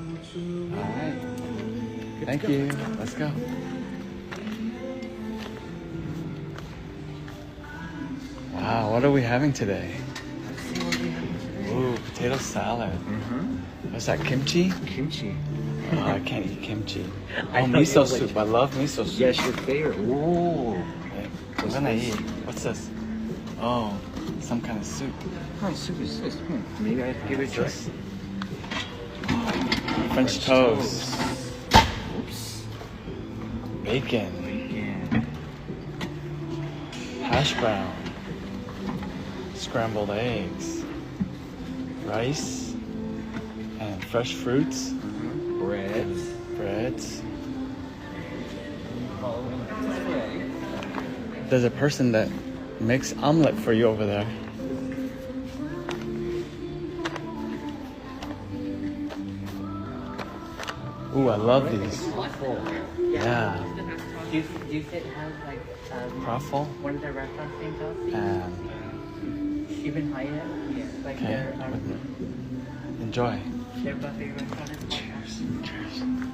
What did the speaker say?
Alright. Thank you. Let's go. Wow, what are we having today? Ooh, potato salad. What's that, kimchi? Kimchi. Oh, I can't eat kimchi. I Oh, thought miso you were soup. like- I love miso soup. Yes, your favorite. Ooh. Okay, I'm gonna eat. What's this? Oh, some kind of soup. What soup is this? Maybe I have to give it a try. Just French toast. Oops. Bacon. Bacon. Hash brown. Scrambled eggs. Rice. And fresh fruits. Breads. Breads. Following this way. There's a person that makes omelet for you over there. Ooh, I love these. Yeah. Do you fit have like Truffle one of the restaurants named Chelsea? and Even higher? Yeah. Like okay. their Enjoy. buffet restaurant is called. Cheers.